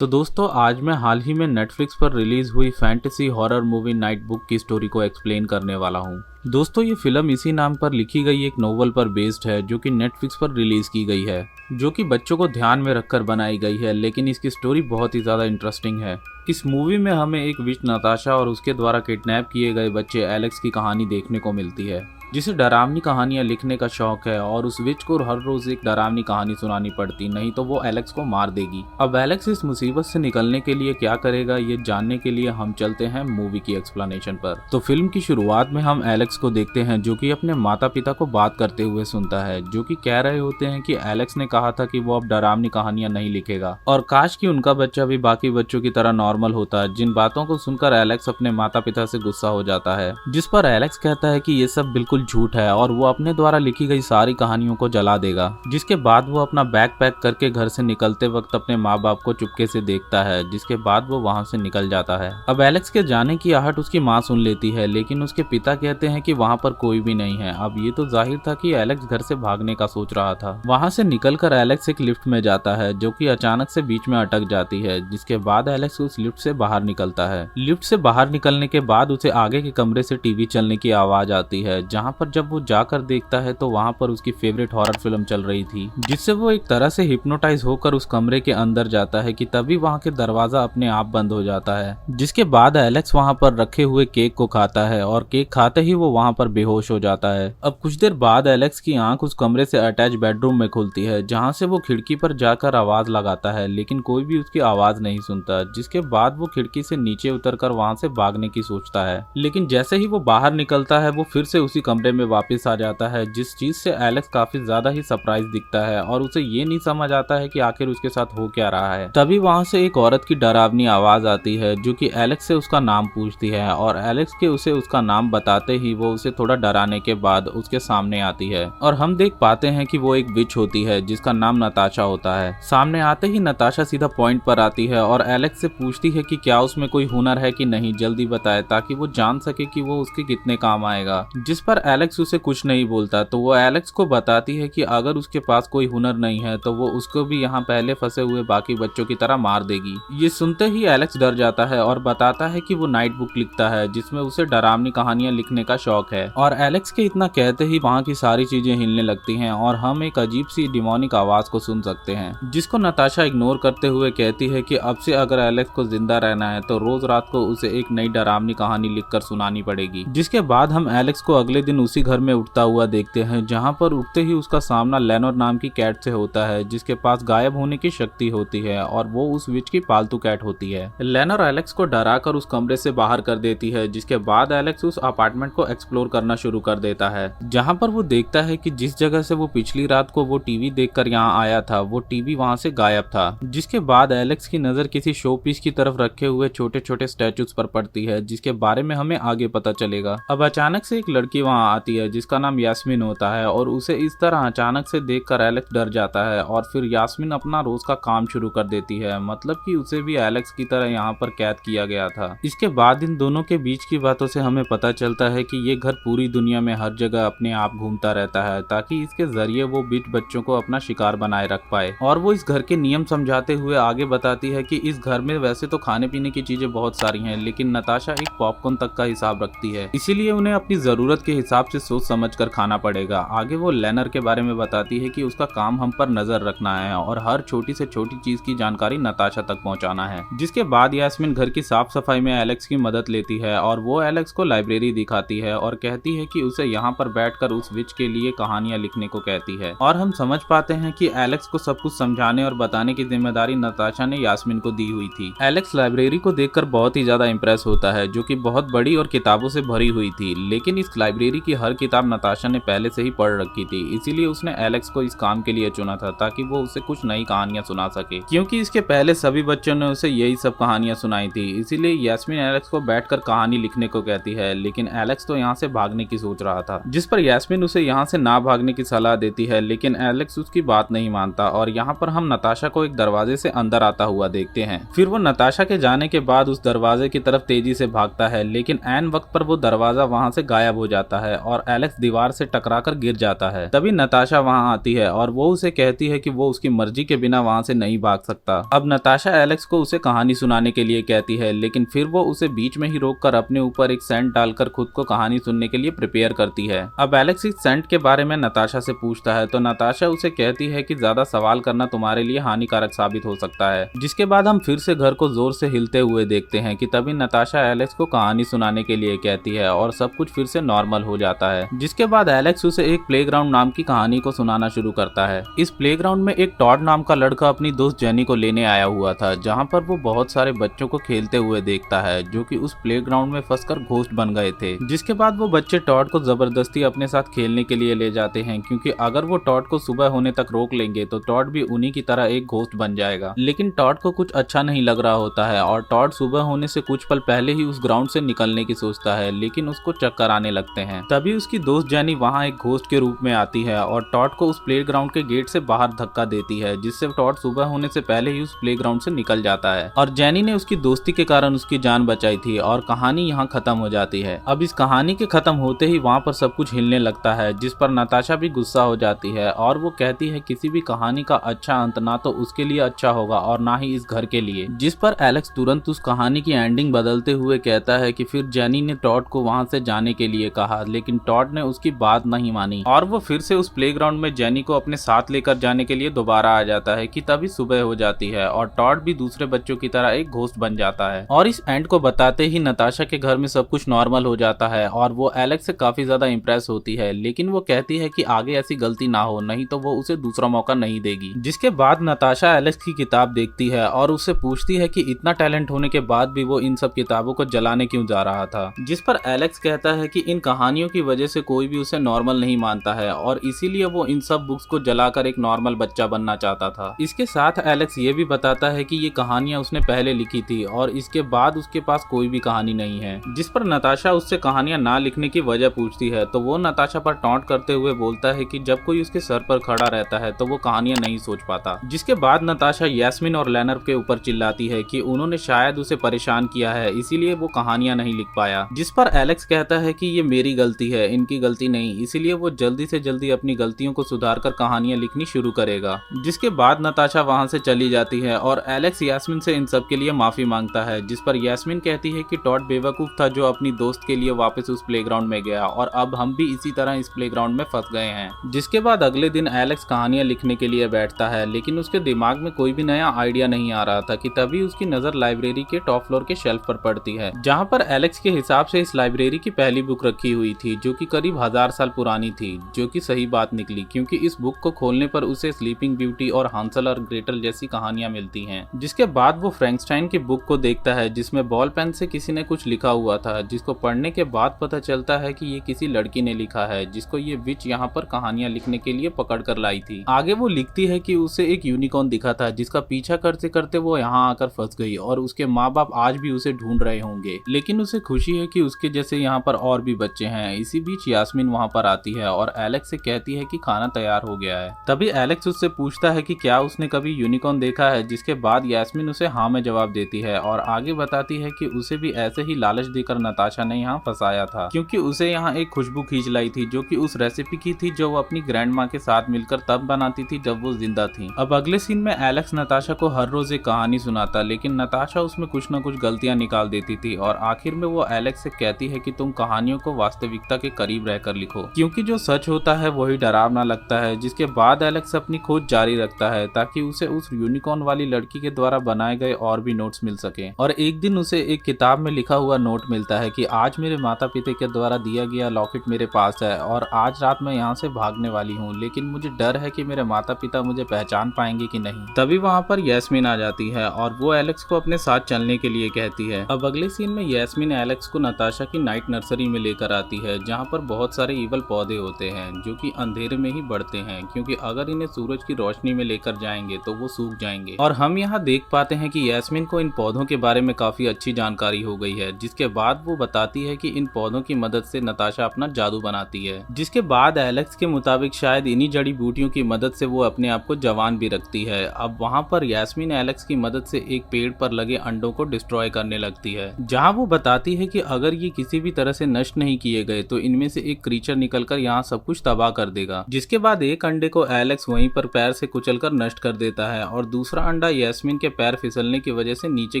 तो दोस्तों आज मैं हाल ही में नेटफ्लिक्स पर रिलीज हुई fantasy horror movie night book की स्टोरी को एक्सप्लेन करने वाला हूँ। दोस्तों ये फिल्म इसी नाम पर लिखी गई एक नोवेल पर बेस्ड है जो कि नेटफ्लिक्स पर रिलीज की गई है, जो कि बच्चों को ध्यान में रखकर बनाई गई है, लेकिन इसकी स्टोरी बहुत ही ज़्यादा इंटरेस्टिंग है। इस मूवी में हमें एक विच नताशा और उसके द्वारा किडनैप किए गए बच्चे एलेक्स की कहानी देखने को मिलती है, जिसे डरावनी कहानियां लिखने का शौक है और उस विच को हर रोज एक डरावनी कहानी सुनानी पड़ती, नहीं तो वो एलेक्स को मार देगी। अब एलेक्स इस मुसीबत से निकलने के लिए क्या करेगा, ये जानने के लिए हम चलते हैं मूवी की एक्सप्लेनेशन पर। तो फिल्म की शुरुआत में हम एलेक्स को देखते हैं जो कि अपने माता पिता को बात करते हुए सुनता है, जो कि कह रहे होते हैं कि एलेक्स ने कहा था कि वो अब डरावनी कहानियां नहीं लिखेगा और काश कि उनका बच्चा भी बाकी बच्चों की तरह नॉर्मल होता। जिन बातों को सुनकर एलेक्स अपने माता पिता से गुस्सा हो जाता है, जिस पर एलेक्स कहता है कि ये सब बिल्कुल झूठ है और वो अपने द्वारा लिखी गई सारी कहानियों को जला देगा। जिसके बाद वो अपना बैग पैक करके घर से निकलते वक्त अपने माँ बाप को चुपके से देखता है, जिसके बाद वो वहाँ से निकल जाता है। अब एलेक्स के जाने की आहट उसकी माँ सुन लेती है, लेकिन उसके पिता कहते हैं कि वहाँ पर कोई भी नहीं है। अब ये तो जाहिर था कि एलेक्स घर से भागने का सोच रहा था। वहाँ से निकलकर एलेक्स एक लिफ्ट में जाता है जो कि अचानक से बीच में अटक जाती है, जिसके बाद एलेक्स उस लिफ्ट से बाहर निकलता है। लिफ्ट से बाहर निकलने के बाद उसे आगे के कमरे से टीवी चलने की आवाज आती है, जहाँ पर जब वो जाकर देखता है तो वहाँ पर उसकी फेवरेट हॉरर फिल्म चल रही थी, जिससे वो एक तरह से हिप्नोटाइज होकर उस कमरे के अंदर जाता है कि तभी वहाँ के दरवाजा अपने आप बंद हो जाता है। जिसके बाद एलेक्स वहाँ पर रखे हुए केक को खाता है और केक खाते ही वो वहाँ पर बेहोश हो जाता है। अब कुछ देर बाद एलेक्स की आंख उस कमरे से अटैच बेडरूम में खुलती है, जहाँ से वो खिड़की पर जाकर आवाज लगाता है, लेकिन कोई भी उसकी आवाज नहीं सुनता। जिसके बाद वो खिड़की से नीचे उतरकर वहाँ से भागने की सोचता है, लेकिन जैसे ही वो बाहर निकलता है वो फिर से उसी कमरे में वापस आ जाता है, जिस चीज से एलेक्स काफी ज्यादा ही सरप्राइज दिखता है और उसे ये नहीं समझ आता है कि आखिर उसके साथ हो क्या रहा है। तभी वहाँ से एक औरत की डरावनी आवाज आती है जो कि एलेक्स से उसका नाम पूछती है और एलेक्स के उसे उसका नाम बताते ही वो उसे थोड़ा डराने के बाद उसके सामने आती है और हम देख पाते हैं कि वो एक विच होती है जिसका नाम नताशा होता है। सामने आते ही नताशा सीधा पॉइंट पर आती है और एलेक्स से पूछती है कि क्या उसमें कोई हुनर है कि नहीं, जल्दी बताए ताकि वो जान सके कि वो उसके कितने काम आएगा। जिस पर एलेक्स उसे कुछ नहीं बोलता, तो वो एलेक्स को बताती है कि अगर उसके पास कोई हुनर नहीं है तो वो उसको भी यहाँ पहले फंसे हुए बाकी बच्चों की तरह मार देगी। ये सुनते ही एलेक्स डर जाता है और बताता है कि वो नाइट बुक लिखता है जिसमें उसे डरावनी कहानियां लिखने का शौक है। और एलेक्स के इतना कहते ही वहाँ की सारी चीजें हिलने लगती हैं और हम एक अजीब सी डिमोनिक आवाज को सुन सकते हैं, जिसको नताशा इग्नोर करते हुए कहती है कि अब से अगर एलेक्स को जिंदा रहना है तो रोज रात को उसे एक नई डरावनी कहानी लिखकर सुनानी पड़ेगी। जिसके बाद हम एलेक्स को अगले दिन उसी घर में उठता हुआ देखते हैं, जहाँ पर उठते ही उसका सामना लेनोर नाम की कैट से होता है, जिसके पास गायब होने की शक्ति होती है और वो उस विच की पालतू कैट होती है। लेनोर एलेक्स को डराकर उस कमरे से बाहर कर देती है, जिसके बाद एलेक्स उस अपार्टमेंट को एक्सप्लोर करना शुरू कर देता है, जहाँ पर वो देखता है कि जिस जगह से वो पिछली रात को वो टीवी देखकर यहाँ आया था वो टीवी वहाँ से गायब था। जिसके बाद एलेक्स की नजर किसी शो पीस की तरफ रखे हुए छोटे छोटे स्टैचूज पर पड़ती है, जिसके बारे में हमें आगे पता चलेगा। अब अचानक से एक लड़की वहाँ आती है जिसका नाम यास्मीन होता है और उसे इस तरह अचानक से देखकर एलेक्स डर जाता है और फिर यास्मीन अपना रोज का काम शुरू कर देती है, मतलब कि उसे भी एलेक्स की तरह यहाँ पर कैद किया गया था। इसके बाद इन दोनों के बीच की बातों से हमें पता चलता है कि ये घर पूरी दुनिया में हर जगह अपने आप घूमता रहता है, ताकि इसके जरिए वो बीच बच्चों को अपना शिकार बनाए रख पाए। और वो इस घर के नियम समझाते हुए आगे बताती है कि इस घर में वैसे तो खाने पीने की चीजें बहुत सारी हैं, लेकिन नताशा एक पॉपकॉर्न तक का हिसाब रखती है, इसीलिए उन्हें अपनी जरूरत के हिसाब से सोच समझ कर खाना पड़ेगा। आगे वो लेनर के बारे में बताती है कि उसका काम हम पर नजर रखना है और हर छोटी से छोटी चीज की जानकारी नताशा तक पहुंचाना है। जिसके बाद यास्मीन घर की साफ सफाई में एलेक्स की मदद लेती है और वो एलेक्स को लाइब्रेरी दिखाती है और कहती है कि उसे यहाँ पर बैठकर उस विच के लिए कहानियां लिखने को कहती है। और हम समझ पाते हैं कि एलेक्स को सब कुछ समझाने और बताने की जिम्मेदारी नताशा ने यास्मीन को दी हुई थी। एलेक्स लाइब्रेरी को देखकर बहुत ही ज्यादा इंप्रेस होता है, जो कि बहुत बड़ी और किताबों से भरी हुई थी, लेकिन इस लाइब्रेरी की हर किताब नताशा ने पहले से ही पढ़ रखी थी, इसीलिए उसने एलेक्स को इस काम के लिए चुना था ताकि वो उसे कुछ नई कहानियां सुना सके, क्योंकि इसके पहले सभी बच्चों ने उसे यही सब कहानियां सुनाई थी। इसीलिए यास्मीन एलेक्स को बैठकर कहानी लिखने को कहती है, लेकिन एलेक्स तो यहाँ से भागने की सोच रहा था, जिस पर यास्मीन उसे यहाँ से ना भागने की सलाह देती है, लेकिन एलेक्स उसकी बात नहीं मानता। और यहाँ पर हम नताशा को एक दरवाजे से अंदर आता हुआ देखते हैं। फिर वो नताशा के जाने के बाद उस दरवाजे की तरफ तेजी से भागता है, लेकिन ऐन वक्त पर वो दरवाजा वहाँ से गायब हो जाता है है और एलेक्स दीवार से टकराकर गिर जाता है। तभी नताशा वहां आती है और वो उसे कहती है कि वो उसकी मर्जी के बिना वहां से नहीं भाग सकता। अब नताशा एलेक्स को उसे कहानी सुनाने के लिए कहती है, लेकिन फिर वो उसे बीच में ही रोककर अपने ऊपर एक सेंट डालकर खुद को कहानी सुनने के लिए प्रिपेयर करती है। अब एलेक्स इस सेंट के बारे में नताशा से पूछता है तो नताशा उसे कहती है कि ज्यादा सवाल करना तुम्हारे लिए हानिकारक साबित हो सकता है। जिसके बाद हम फिर से घर को जोर से हिलते हुए देखते हैं कि तभी नताशा एलेक्स को कहानी सुनाने के लिए कहती है और सब कुछ फिर से नॉर्मल हो जाता है। जिसके बाद एलेक्स उसे एक प्लेग्राउंड नाम की कहानी को सुनाना शुरू करता है। इस प्लेग्राउंड में एक टॉड नाम का लड़का अपनी दोस्त जेनी को लेने आया हुआ था, जहां पर वो बहुत सारे बच्चों को खेलते हुए देखता है जो कि उस प्लेग्राउंड में फंसकर घोस्ट बन गए थे। जिसके बाद वो बच्चे टॉड को जबरदस्ती अपने साथ खेलने के लिए ले जाते हैं, क्योंकि अगर वो टॉड को सुबह होने तक रोक लेंगे तो टॉड भी उन्हीं की तरह एक घोस्ट बन जाएगा। लेकिन टॉड को कुछ अच्छा नहीं लग रहा होता है और टॉड सुबह होने से कुछ पल पहले ही उस ग्राउंड से निकलने की सोचता है, लेकिन उसको चक्कर आने लगते हैं। तभी उसकी दोस्त जेनी वहाँ एक घोस्ट के रूप में आती है और टॉड को उस प्लेग्राउंड के गेट से बाहर धक्का देती है, जिससे टॉड सुबह होने से पहले ही उस प्लेग्राउंड से निकल जाता है। और जेनी ने उसकी दोस्ती के कारण उसकी जान बचाई थी और कहानी यहाँ खत्म हो जाती है। अब इस कहानी के खत्म होते ही वहाँ पर सब कुछ हिलने लगता है, जिस पर नताशा भी गुस्सा हो जाती है और वो कहती है किसी भी कहानी का अच्छा अंत ना तो उसके लिए अच्छा होगा और ना ही इस घर के लिए। जिस पर एलेक्स तुरंत उस कहानी की एंडिंग बदलते हुए कहता है कि फिर जेनी ने टॉड को वहाँ से जाने के लिए कहा, लेकिन टॉड ने उसकी बात नहीं मानी और वो फिर से उस प्लेग्राउंड में जेनी को अपने साथ लेकर जाने के लिए दोबारा आ जाता है कि तभी सुबह हो जाती है और टॉड भी दूसरे बच्चों की तरह एक घोस्ट बन जाता है। और इस एंड को बताते ही नताशा के घर में सब कुछ नॉर्मल हो जाता है और वो एलेक्स से काफी ज्यादा इम्प्रेस होती है, लेकिन वो कहती है कि आगे ऐसी गलती ना हो, नहीं तो वो उसे दूसरा मौका नहीं देगी। जिसके बाद नताशा एलेक्स की किताब देखती है और उससे पूछती है कि इतना टैलेंट होने के बाद भी वो इन सब किताबों को जलाने क्यों जा रहा था। जिस पर एलेक्स कहता है कि इन कहानियों की वजह से कोई भी उसे नॉर्मल नहीं मानता है और इसीलिए वो इन सब बुक्स को जलाकर एक नॉर्मल बच्चा बनना चाहता था। इसके साथ एलेक्स ये भी बताता है कि ये कहानियां उसने पहले लिखी थी और इसके बाद उसके पास कोई भी कहानी नहीं है। जिस पर नताशा उससे कहानियां ना लिखने की वजह पूछती है तो वो नताशा पर टॉन्ट करते हुए बोलता है कि जब कोई उसके सर पर खड़ा रहता है तो वो कहानियां नहीं सोच पाता। जिसके बाद नताशा यास्मीन और लेनर के ऊपर चिल्लाती है कि उन्होंने शायद उसे परेशान किया है, इसीलिए वो कहानियां नहीं लिख पाया। जिस पर एलेक्स कहता है कि ये मेरी गलती है, इनकी गलती नहीं, इसीलिए वो जल्दी से जल्दी अपनी गलतियों को सुधार कर कहानियां लिखनी शुरू करेगा। जिसके बाद नताशा वहां से चली जाती है और एलेक्स यास्मीन से इन सब के लिए माफी मांगता है। जिस पर यास्मीन कहती है कि टॉड बेवकूफ था जो अपनी दोस्त के लिए वापस उस प्लेग्राउंड में गया और अब हम भी इसी तरह इस प्लेग्राउंड में फंस गए हैं। जिसके बाद अगले दिन एलेक्स कहानियां लिखने के लिए बैठता है, लेकिन उसके दिमाग में कोई भी नया आइडिया नहीं आ रहा था कि तभी उसकी नजर लाइब्रेरी के टॉप फ्लोर के शेल्फ पर पड़ती है, जहां पर एलेक्स के हिसाब से इस लाइब्रेरी की पहली बुक रखी हुई थी जो कि करीब 1000 साल पुरानी थी, जो कि सही बात निकली क्योंकि इस बुक को खोलने पर उसे स्लीपिंग ब्यूटी और हांसल और ग्रेटल जैसी कहानियां मिलती हैं। जिसके बाद वो फ्रैंकस्टाइन की बुक को देखता है जिसमें बॉल पेन से किसी ने कुछ लिखा हुआ था, जिसको पढ़ने के बाद पता चलता है कि ये किसी लड़की ने लिखा है जिसको ये विच यहाँ पर कहानियां लिखने के लिए पकड़ कर लाई थी। आगे वो लिखती है कि उसे एक यूनिकॉर्न दिखा था जिसका पीछा करते करते वो यहाँ आकर फंस गई और उसके माँ बाप आज भी उसे ढूंढ रहे होंगे, लेकिन उसे खुशी है कि उसके जैसे यहाँ पर और भी बच्चे हैं। इसी बीच यास्मीन वहाँ पर आती है और एलेक्स से कहती है कि खाना तैयार हो गया है। तभी एलेक्स उससे पूछता है कि क्या उसने कभी यूनिकॉर्न देखा है, जिसके बाद यास्मीन उसे हाँ में जवाब देती है और आगे बताती है कि उसे भी ऐसे ही लालच देकर नताशा ने यहाँ फंसाया था, क्योंकि उसे यहाँ एक खुशबू खींच लाई थी जो कि उस रेसिपी की थी जो वो अपनी ग्रैंड माँ के साथ मिलकर तब बनाती थी जब वो जिंदा थी। अब अगले सीन में एलेक्स नताशा को हर रोज एक कहानी सुनाता, लेकिन नताशा उसमें कुछ न कुछ गलतियां निकाल देती थी और आखिर में वो एलेक्स से कहती है कि तुम कहानियों को वास्तविकता के करीब रहकर लिखो, क्योंकि जो सच होता है वही डरावना लगता है। जिसके बाद एलेक्स अपनी खोज जारी रखता है ताकि उसे उस यूनिकॉर्न वाली लड़की के द्वारा बनाए गए और भी नोट्स मिल सके। और एक दिन उसे एक किताब में लिखा हुआ नोट मिलता है कि आज मेरे माता पिता के द्वारा दिया गया लॉकेट मेरे पास है और आज रात मैं यहाँ से भागने वाली हूँ, लेकिन मुझे डर है कि मेरे माता पिता मुझे पहचान पाएंगे कि नहीं। तभी वहाँ पर यास्मीन आ जाती है और वो एलेक्स को अपने साथ चलने के लिए कहती है। अब अगले सीन में यास्मीन एलेक्स को नताशा की नाइट नर्सरी में लेकर आती है, जहाँ पर बहुत सारे ईवल पौधे होते हैं जो कि अंधेरे में ही बढ़ते हैं, क्योंकि अगर इन्हें सूरज की रोशनी में लेकर जाएंगे तो वो सूख जाएंगे। और हम यहाँ देख पाते हैं कि यास्मीन को इन पौधों के बारे में काफी अच्छी जानकारी हो गई है, जिसके बाद वो बताती है कि इन पौधों की मदद से नताशा अपना जादू बनाती है। जिसके बाद एलेक्स के मुताबिक शायद इन्हीं जड़ी बूटियों की मदद से वो अपने आप को जवान भी रखती है। अब वहाँ पर यास्मीन एलेक्स की मदद से एक पेड़ पर लगे अंडों को डिस्ट्रॉय करने लगती है, जहाँ वो बताती है कि अगर ये किसी भी तरह से नष्ट नहीं किए गए गए तो इनमें से एक क्रीचर निकलकर यहाँ सब कुछ तबाह कर देगा। जिसके बाद एक अंडे को एलेक्स वहीं पर पैर से कुचलकर नष्ट कर देता है और दूसरा अंडा यास्मीन के पैर फिसलने की वजह से नीचे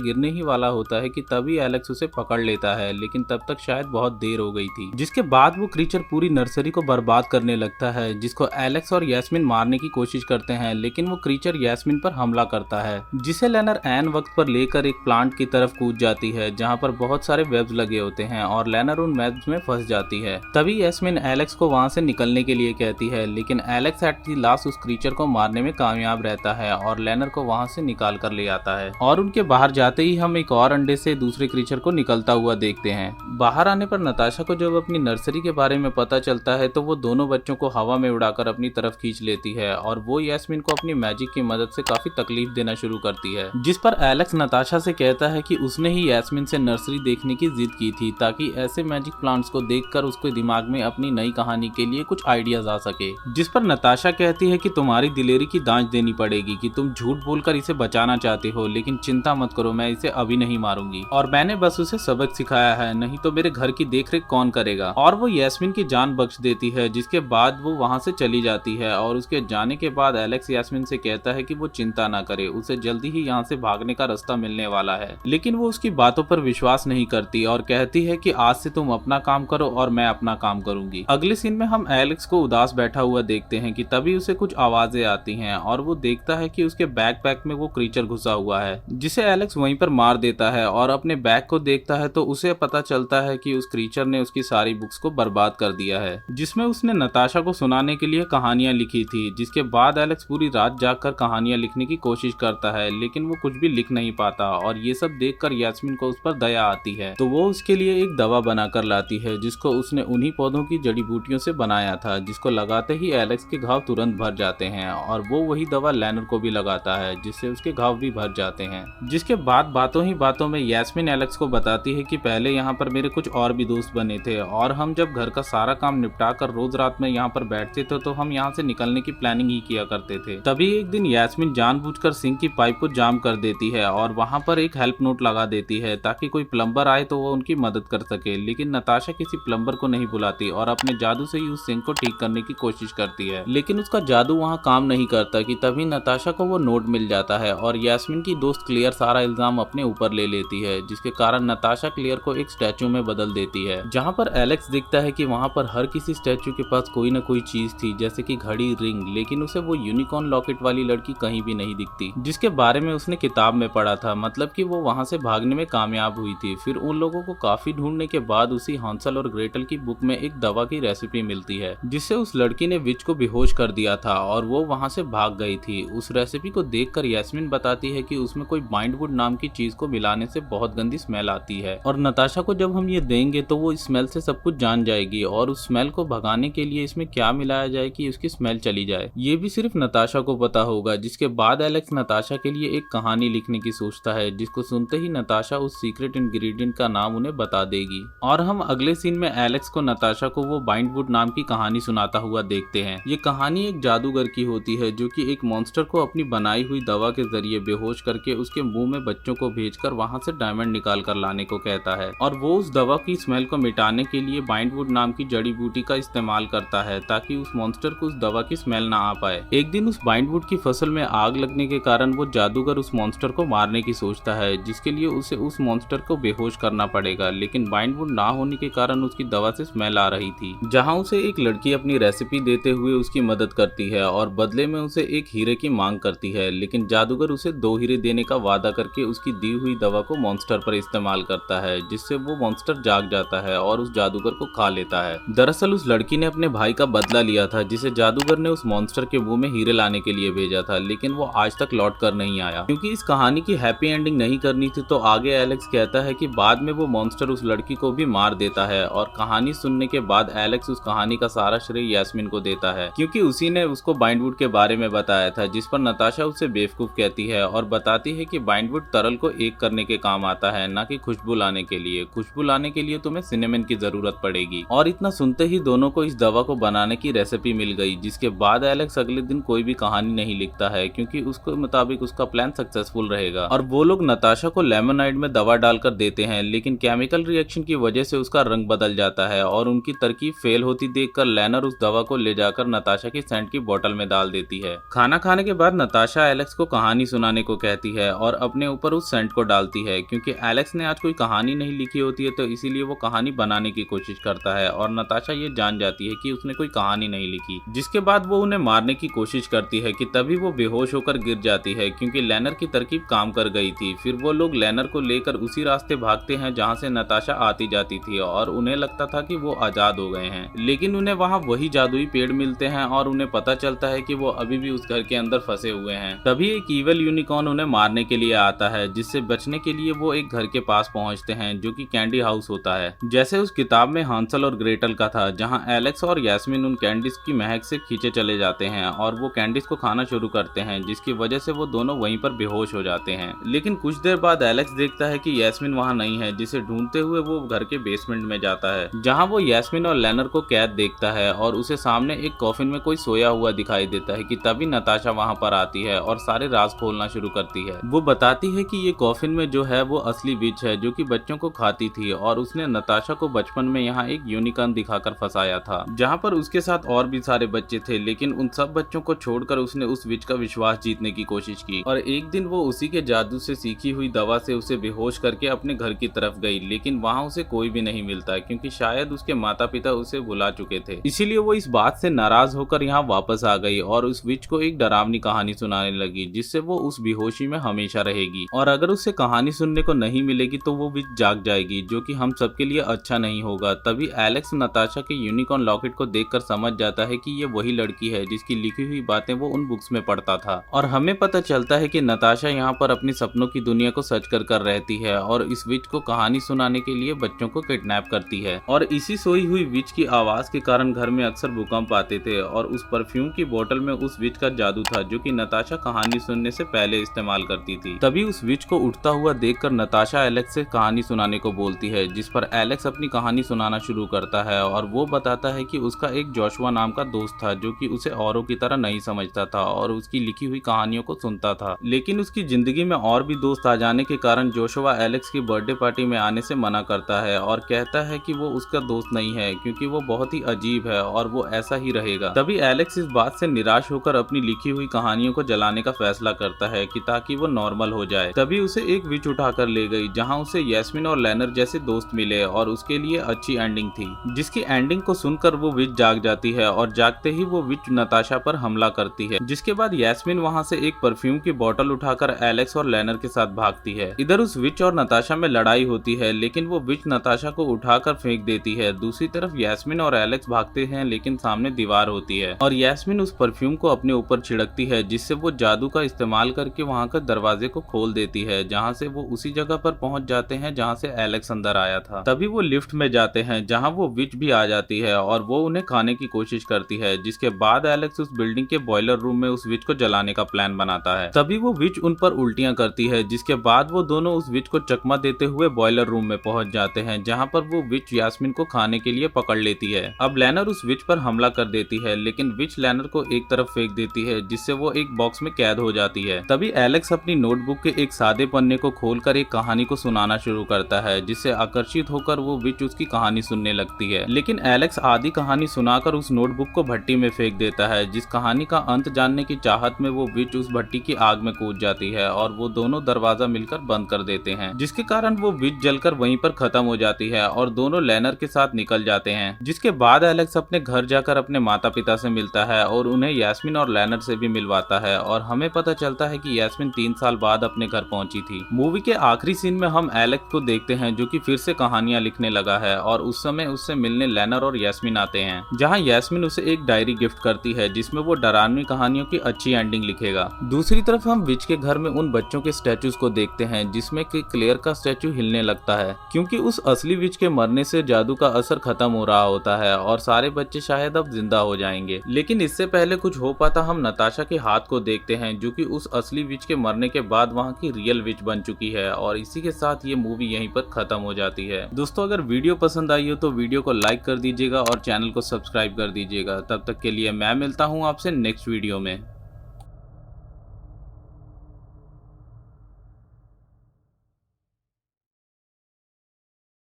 गिरने ही वाला होता है कि तभी एलेक्स उसे पकड़ लेता है, लेकिन तब तक शायद बहुत देर हो गई थी। जिसके बाद वो क्रीचर पूरी नर्सरी को बर्बाद करने लगता है, जिसको एलेक्स और यास्मीन मारने की कोशिश करते हैं, लेकिन वो क्रीचर यास्मीन पर हमला करता है, जिसे लेनर ऐन वक्त पर लेकर एक प्लांट की तरफ कूद जाती है जहाँ पर बहुत सारे वेब्स लगे होते हैं और लेनर उन वेब्स में फंस जाती है। तभी यास्मीन एलेक्स को वहाँ से निकलने के लिए कहती है, लेकिन एलेक्स एट दी लास्ट उस क्रीचर को मारने में कामयाब रहता है और लेनर को वहाँ से निकाल कर ले आता है। और उनके बाहर जाते ही हम एक और अंडे से दूसरे क्रीचर को निकलता हुआ देखते हैं। बाहर आने पर नताशा को जब अपनी नर्सरी के बारे में पता चलता है तो वो दोनों बच्चों को हवा में उड़ाकर अपनी तरफ खींच लेती है और वो यास्मीन को अपनी मैजिक की मदद से काफी तकलीफ देना शुरू करती है। जिस पर एलेक्स नताशा से कहता है कि उसने ही यास्मीन से नर्सरी देखने की जिद की थी ताकि ऐसे मैजिक प्लांट्स को देखकर उसके दिमाग में अपनी नई कहानी के लिए कुछ आइडियाज आ सके। जिस पर नताशा कहती है कि तुम्हारी दिलेरी की दांच देनी पड़ेगी कि तुम झूठ बोलकर इसे बचाना चाहते हो, लेकिन चिंता मत करो, मैं इसे अभी नहीं मारूंगी और मैंने बस उसे सबक सिखाया है, नहीं तो मेरे घर की देखरेख कौन करेगा। और वो यास्मीन की जान बख्श देती है, जिसके बाद वो वहाँ से चली जाती है और उसके जाने के बाद एलेक्स यास्मीन से कहता है कि वो चिंता ना करे, उसे जल्दी ही यहाँ से भागने का रास्ता मिलने वाला है। लेकिन वो उसकी बातों पर विश्वास नहीं करती और कहती है कि आज से तुम अपना काम करो और मैं अपना काम करूंगी। अगले सीन में हम एलेक्स को उदास बैठा हुआ देखते हैं कि तभी उसे कुछ आवाजें आती हैं और वो देखता है कि उसके बैकपैक में वो क्रीचर घुसा हुआ है, जिसे एलेक्स वहीं पर मार देता है और अपने बैग को देखता है तो उसे पता चलता है कि उस क्रीचर ने उसकी सारी बुक्स को बर्बाद कर दिया है, जिसमें उसने नताशा को सुनाने के लिए कहानियां लिखी थी। जिसके बाद एलेक्स पूरी रात जागकर कहानियां लिखने की कोशिश करता है, लेकिन वो कुछ भी लिख नहीं पाता और ये सब देखकर यास्मीन को उस पर दया आती है तो वो उसके लिए एक दवा बनाकर लाती है, जिसको उसने उन्हीं पौधों की जड़ी बूटियों से बनाया था, जिसको लगाते ही एलेक्स के घाव तुरंत भर जाते हैं और वो वही दवा लेनर को भी लगाता है, जिससे उसके घाव भी भर जाते हैं। जिसके बाद बातों ही बातों में यास्मीन एलेक्स को बताती है कि पहले यहाँ पर मेरे कुछ और भी दोस्त बने थे और हम जब घर का सारा काम निपटा कर रोज रात में यहाँ पर बैठते थे तो हम यहाँ से निकलने की प्लानिंग ही किया करते थे। तभी एक दिन यास्मीन जानबूझकर सिंक की पाइप को जाम कर देती है और वहाँ पर एक हेल्प नोट लगा देती है ताकि कोई प्लम्बर आए तो वो उनकी मदद कर सके, लेकिन नताशा किसी प्लम्बर को नहीं बुलाती और अपने जादू से ही उस सिंक को ठीक करने की कोशिश करती है, लेकिन उसका जादू वहाँ काम नहीं करता कि तभी नताशा को वो नोट मिल जाता है और यास्मीन की दोस्त क्लियर सारा इल्जाम अपने ऊपर ले लेती है, जिसके कारण नताशा क्लियर को एक स्टैचू में बदल देती है, जहाँ पर एलेक्स देखता है कि वहाँ पर हर किसी स्टैचू के पास कोई न कोई चीज थी, जैसे कि घड़ी, रिंग, लेकिन उसे वो यूनिकॉर्न लॉकेट वाली लड़की कहीं भी नहीं दिखती, जिसके बारे में उसने किताब में पढ़ा था, मतलब कि वो वहाँ से भागने में कामयाब हुई थी। फिर उन लोगों को काफी ढूंढने के बाद उसी हांसल और ग्रेटल की बुक में एक दवा की रेसिपी मिलती है, जिससे उस लड़की ने विच को बेहोश कर दिया था और वो वहाँ से भाग गई थी। उस रेसिपी को देखकर यास्मीन बताती है कि उसमें कोई बाइंडवुड नाम की चीज को मिलाने से बहुत गंदी स्मेल आती है और नताशा को जब हम ये देंगे तो वो इस स्मेल से सब कुछ जान जाएगी और उस स्मेल को भगाने के लिए इसमें क्या मिलाया जाए कि उसकी स्मेल चली जाए, ये भी सिर्फ नताशा को पता होगा। जिसके बाद एलेक्स नताशा के लिए एक कहानी लिखने की सोचता है, जिसको सुनते ही नताशा उस सीक्रेट इंग्रेडिएंट का नाम उन्हें बता देगी और हम अगले सीन में एलेक्स को नताशा को वो बाइंडवुड नाम की कहानी सुनाता हुआ देखते हैं। ये कहानी एक जादूगर की होती है जो कि एक मॉन्स्टर को अपनी बनाई हुई दवा के जरिए बेहोश करके उसके मुंह में बच्चों को भेजकर वहां से डायमंड निकाल कर लाने को कहता है और वो उस दवा की स्मेल को मिटाने के लिए बाइंडवुड नाम की जड़ी बूटी का इस्तेमाल करता है ताकि उस मॉन्स्टर को उस दवा की स्मेल ना आ पाए। एक दिन उस बाइंडवुड की फसल में आग लगने के कारण वो जादूगर उस मॉन्स्टर को मारने की सोचता है, जिसके लिए उसे उस मॉन्स्टर को बेहोश करना पड़ेगा, लेकिन बाइंडवुड ना होने के कारण उसकी दवा से स्मेल आ रही थी। जहाँ उसे एक लड़की अपनी रेसिपी देते हुए उसकी मदद करती है और बदले में उसे एक हीरे की मांग करती है, लेकिन जादूगर उसे 2 हीरे देने का वादा करके उसकी दी हुई दवा को मॉन्स्टर पर इस्तेमाल करता है, जिससे वो मॉन्स्टर जाग जाता है और उस जादूगर को खा लेता है। दरअसल उस लड़की ने अपने भाई का बदला लिया था, जिसे जादूगर ने उस मॉन्स्टर के मुंह में हीरे लाने के लिए भेजा था, लेकिन वो आज तक लौट कर नहीं आया। क्योंकि इस कहानी की हैप्पी एंडिंग नहीं करनी थी तो आगे एलेक्स कहता है कि बाद में वो मॉन्स्टर उस लड़की को भी मार देता है और कहानी सुनने के बाद एलेक्स उस कहानी का सारा श्रेय यास्मीन को देता है, क्योंकि उसी ने उसको बाइंडवुड के बारे में बताया था, जिस पर नताशा उससे बेवकूफ कहती है और बताती है कि बाइंडवुड तरल को एक करने के काम आता है, न कि खुशबू लाने के लिए। खुशबू लाने के लिए तुम्हें सिनेमन की जरूरत पड़ेगी। और इतना सुनते ही दोनों को इस दवा को बनाने की रेसिपी मिल गई, जिसके बाद एलेक्स अगले दिन कोई भी कहानी नहीं लिखता है, क्योंकि उसके मुताबिक उसका प्लान सक्सेसफुल रहेगा और वो लोग नताशा को लेमोनाइड में दवा डालकर देते हैं, लेकिन केमिकल रिएक्शन की वजह से उसका रंग बदल जाता जाता है और उनकी तरकीब फेल होती देखकर लेनर उस दवा को ले जाकर नताशा की सेंट की बोतल में डाल देती है। खाना खाने के बाद नताशा एलेक्स को कहानी सुनाने को कहती है और अपने ऊपर उस सेंट को डालती है, क्योंकि एलेक्स ने आज कोई कहानी नहीं लिखी होती है तो इसीलिए वो कहानी बनाने की कोशिश करता है और नताशा ये जान जाती है कि उसने कोई कहानी नहीं लिखी, जिसके बाद वो उन्हें मारने की कोशिश करती है कि तभी वो बेहोश होकर गिर जाती है क्योंकि लेनर की तरकीब काम कर गई थी। फिर वो लोग लेनर को लेकर उसी रास्ते भागते हैं जहाँ से नताशा आती जाती थी और उन्हें लगता था कि वो आजाद हो गए हैं, लेकिन उन्हें वहाँ वही जादुई पेड़ मिलते हैं और उन्हें पता चलता है कि वो अभी भी उस घर के अंदर फंसे हुए हैं। तभी एक ईवल यूनिकॉर्न उन्हें मारने के लिए आता है, जिससे बचने के लिए वो एक घर के पास पहुंचते हैं जो कि कैंडी हाउस होता है, जैसे उस किताब में हांसल और ग्रेटल का था, जहां एलेक्स और यास्मीन उन कैंडीज की महक से खींचे चले जाते हैं और वो कैंडीज को खाना शुरू करते हैं, जिसकी वजह से वो दोनों वहीं पर बेहोश हो जाते हैं। लेकिन कुछ देर बाद एलेक्स देखता है कि यास्मीन वहां नहीं है, जिसे ढूंढते हुए वो घर के बेसमेंट में जाता है, जहां वो यास्मीन और लेनर को कैद देखता है और उसे सामने एक कॉफिन में कोई सोया हुआ दिखाई देता है कि तभी नताशा वहां पर आती है और सारे राज खोलना शुरू करती है। वो बताती है कि ये कॉफिन में जो है वो असली विच है जो कि बच्चों को खाती थी और उसने नताशा को बचपन में यहाँ एक यूनिकॉर्न दिखाकर फंसाया था, जहाँ पर उसके साथ और भी सारे बच्चे थे, लेकिन उन सब बच्चों को छोड़कर उसने उस विच का विश्वास जीतने की कोशिश की और एक दिन वो उसी के जादू से सीखी हुई दवा से उसे बेहोश करके अपने घर की तरफ गई, लेकिन वहाँ उसे कोई भी नहीं मिलता क्योंकि शायद उसके माता पिता उसे भुला चुके थे। इसीलिए वो इस बात से नाराज होकर यहाँ वापस आ गई और उस विच को एक डरावनी कहानी सुनाने लगी, जिससे वो उस बेहोशी में हमेशा रहेगी और अगर उससे कहानी सुनने को नहीं मिलेगी तो वो विच जाग जाएगी, जो कि हम सबके लिए अच्छा नहीं होगा। तभी एलेक्स नताशा के यूनिकॉर्न लॉकेट को देखकर समझ जाता है कि ये वही लड़की है जिसकी लिखी हुई बातें वो उन बुक्स में पढ़ता था और हमें पता चलता है कि नताशा यहाँ पर अपनी सपनों की दुनिया को सच कर रहती है और इस विच को कहानी सुनाने के लिए बच्चों को किडनैप करती है और इसी सोई हुई विच की आवाज के कारण घर में अक्सर भूकंप आते थे और उस परफ्यूम की बोतल में उस विच का जादू था जो कि नताशा कहानी सुनने से पहले इस्तेमाल करती थी। तभी उस विच को उठता हुआ देखकर नताशा एलेक्स से कहानी सुनाने को बोलती है, जिस पर एलेक्स अपनी कहानी सुनाना शुरू करता है और वो बताता है कि उसका एक जोशुआ नाम का दोस्त था जो कि उसे औरों की तरह नहीं समझता था और उसकी लिखी हुई कहानियों को सुनता था, लेकिन उसकी जिंदगी में और भी दोस्त आ जाने के कारण जोशुआ एलेक्स की बर्थडे पार्टी में आने से मना करता है और कहता है कि वो उसका दोस्त नहीं है क्योंकि वो बहुत ही अजीब है और वो ऐसा ही रहेगा। तभी एलेक्स इस बात से निराश होकर अपनी लिखी हुई कहानियों को जलाने का फैसला करता है कि ताकि वो नॉर्मल हो जाए। तभी उसे एक विच उठाकर ले गई जहां उसे यास्मीन और लेनर जैसे दोस्त मिले और उसके लिए अच्छी एंडिंग थी, जिसकी एंडिंग को सुनकर वो विच जाग जाती है और जागते ही वो विच नताशा पर हमला करती है, जिसके बाद यास्मीन वहां से एक परफ्यूम की बोतल उठाकर एलेक्स और लेनर के साथ भागती है। इधर उस विच और नताशा में लड़ाई होती है, लेकिन वो विच नताशा को उठाकर फेंक देती है। दूसरी तरफ यास्मीन और एलेक्स भागते हैं, लेकिन सामने दीवार होती है और यास्मीन उस परफ्यूम को अपने ऊपर छिड़कती है, जिससे वो जादू का इस्तेमाल करके वहां के दरवाजे को खोल देती है, जहां से वो उसी जगह पर पहुंच जाते हैं जहां से एलेक्स अंदर आया था। तभी वो लिफ्ट में जाते हैं जहां वो विच भी आ जाती है और वो उन्हें खाने की कोशिश करती है, जिसके बाद एलेक्स उस बिल्डिंग के बॉयलर रूम में उस विच को जलाने का प्लान बनाता है। तभी वो विच उन पर उल्टियां करती है, जिसके बाद वो दोनों उस विच को चकमा देते हुए बॉयलर रूम में पहुंच जाते हैं, जहां पर वो विच यास्मीन को खाने के लिए पकड़ लेती है। अब लेनर उस विच पर हमला कर देती है, लेकिन विच लेनर को एक तरफ फेंक देती है, जिससे वो एक बॉक्स में कैद हो जाती है। तभी एलेक्स अपनी नोटबुक के एक सादे पन्ने को खोलकर एक कहानी को सुनाना शुरू करता है, जिससे आकर्षित होकर वो विच उसकी कहानी सुनने लगती है, लेकिन एलेक्स आधी कहानी सुनाकर उस नोटबुक को भट्टी में फेंक देता है। जिस कहानी का अंत जानने की चाहत में वो विच उस भट्टी की आग में कूद जाती है और वो दोनों दरवाजा मिलकर बंद कर देते हैं, जिसके कारण वो विच जलकर वहीं पर खत्म हो जाती है और दोनों लेनर के साथ निकल जाते हैं। जिसके बाद एलेक्स अपने घर जाकर अपने माता पिता से मिलता है और उन्हें यास्मीन और लेनर से भी मिलवाता है और हमें पता चलता है कि यास्मीन 3 साल बाद अपने घर पहुंची थी। मूवी के आखिरी सीन में हम एलेक्स को देखते हैं जो कि फिर से कहानियां लिखने लगा है और उस समय उससे मिलने लेनर और यास्मीन आते हैं, जहां यास्मीन उसे एक डायरी गिफ्ट करती है जिसमें वो डरावनी कहानियों की अच्छी एंडिंग लिखेगा। दूसरी तरफ हम विच के घर में उन बच्चों के स्टैचूज को देखते हैं जिसमें कि क्लेयर का स्टैचू हिलने लगता है, क्योंकि उस असली विच के मरने से जादू का असर खत्म हो रहा होता है और सारे बच्चे शायद अब जिंदा हो जाएंगे। लेकिन इससे पहले कुछ हो पाता हम नताशा के हाथ को देखते हैं जो कि उस असली विच के मरने के बाद वहां की रियल विच बन चुकी है और इसी के साथ ये मूवी यहीं पर खत्म हो जाती है। दोस्तों, अगर वीडियो पसंद आई हो तो वीडियो को लाइक कर दीजिएगा और चैनल को सब्सक्राइब कर दीजिएगा। तब तक के लिए मैं मिलता हूँ आपसे नेक्स्ट वीडियो में।